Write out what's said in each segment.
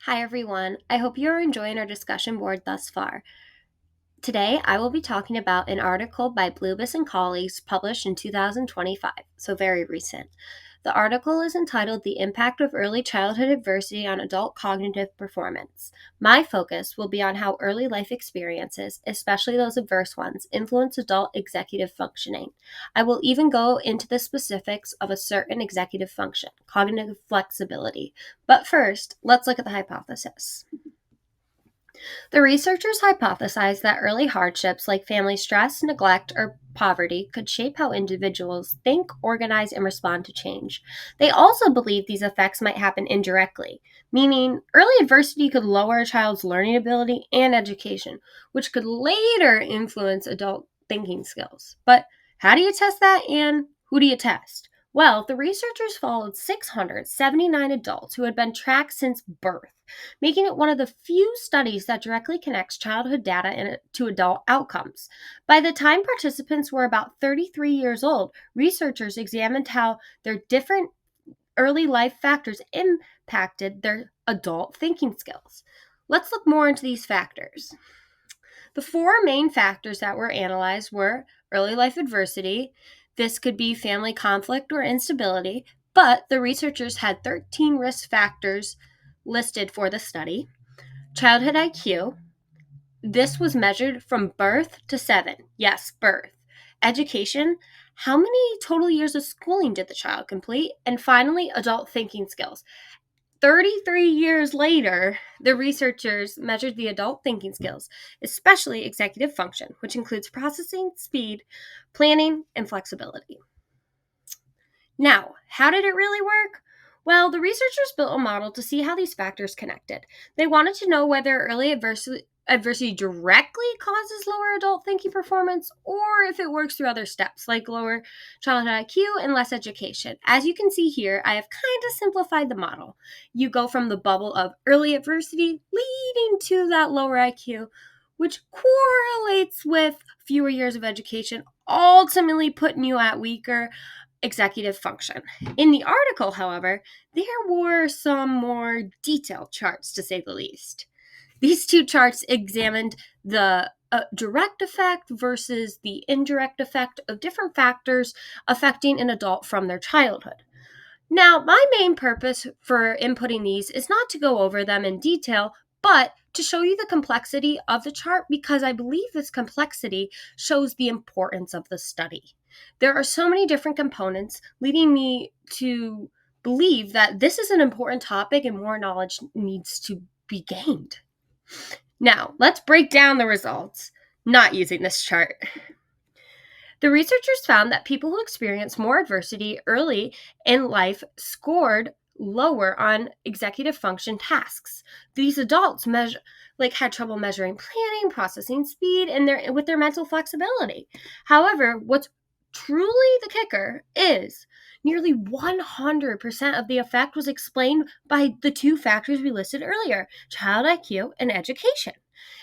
Hi everyone, I hope you are enjoying our discussion board thus far. Today I will be talking about an article by Bluebus and colleagues published in 2025, so very recent. The article is entitled The Impact of Early Childhood Adversity on Adult Cognitive Performance. My focus will be on how early life experiences, especially those adverse ones, influence adult executive functioning. I will even go into the specifics of a certain executive function, cognitive flexibility. But first, let's look at the hypothesis. The researchers hypothesized that early hardships like family stress, neglect, or poverty could shape how individuals think, organize, and respond to change. They also believed these effects might happen indirectly, meaning early adversity could lower a child's learning ability and education, which could later influence adult thinking skills. But how do you test that, and who do you test? Well, the researchers followed 679 adults who had been tracked since birth, making it one of the few studies that directly connects childhood data to adult outcomes. By the time participants were about 33 years old, researchers examined how their different early life factors impacted their adult thinking skills. Let's look more into these factors. The four main factors that were analyzed were early life adversity. This could be family conflict or instability, but the researchers had 13 risk factors listed for the study. Childhood IQ. This was measured from birth to 7. Yes, birth. Education. How many total years of schooling did the child complete? And finally, adult thinking skills. 33 years later, the researchers measured the adult thinking skills, especially executive function, which includes processing, speed, planning, and flexibility. Now, how did it really work? Well, the researchers built a model to see how these factors connected. They wanted to know whether early adversity directly causes lower adult thinking performance or if it works through other steps like lower childhood IQ and less education. As you can see here, I have kind of simplified the model. You go from the bubble of early adversity leading to that lower IQ, which correlates with fewer years of education, ultimately putting you at weaker executive function. In the article, however, there were some more detailed charts, to say the least. These two charts examined the direct effect versus the indirect effect of different factors affecting an adult from their childhood. Now, my main purpose for inputting these is not to go over them in detail, but to show you the complexity of the chart because I believe this complexity shows the importance of the study. There are so many different components, leading me to believe that this is an important topic and more knowledge needs to be gained. Now, let's break down the results, not using this chart. The researchers found that people who experienced more adversity early in life scored lower on executive function tasks. These adults had trouble measuring planning, processing speed, and with their mental flexibility. However, what's truly the kicker is nearly 100% of the effect was explained by the two factors we listed earlier, child IQ and education.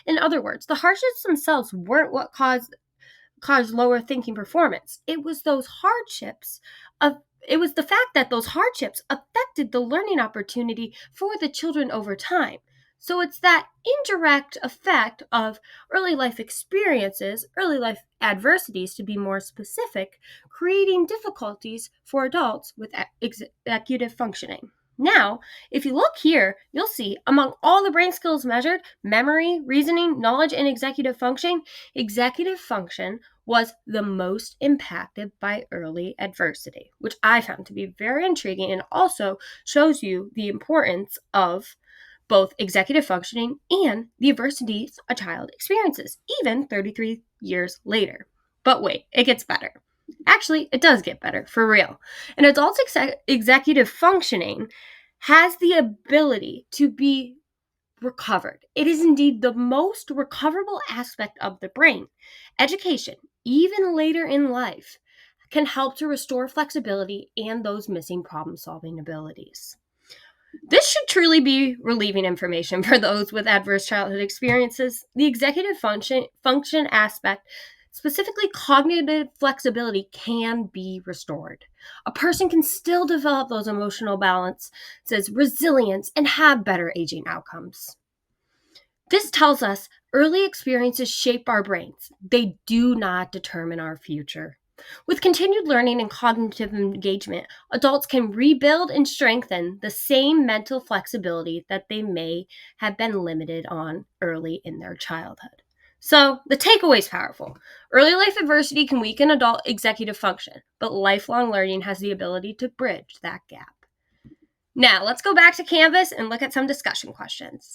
In other words, the hardships themselves weren't what caused lower thinking performance. It was the fact that those hardships affected the learning opportunity for the children over time. So it's that indirect effect of early life experiences, early life adversities to be more specific, creating difficulties for adults with executive functioning. Now, if you look here, you'll see among all the brain skills measured, memory, reasoning, knowledge, and executive function was the most impacted by early adversity, which I found to be very intriguing and also shows you the importance of both executive functioning and the adversities a child experiences, even 33 years later. But wait, it gets better. Actually, it does get better, for real. An adult's executive functioning has the ability to be recovered. It is indeed the most recoverable aspect of the brain. Education, even later in life, can help to restore flexibility and those missing problem solving abilities. This should truly be relieving information for those with adverse childhood experiences. The executive function aspect Specifically, cognitive flexibility can be restored. A person can still develop those emotional balances, resilience, and have better aging outcomes. This tells us early experiences shape our brains. They do not determine our future. With continued learning and cognitive engagement, adults can rebuild and strengthen the same mental flexibility that they may have been limited on early in their childhood. So, the takeaway is powerful. Early life adversity can weaken adult executive function, but lifelong learning has the ability to bridge that gap. Now, let's go back to Canvas and look at some discussion questions.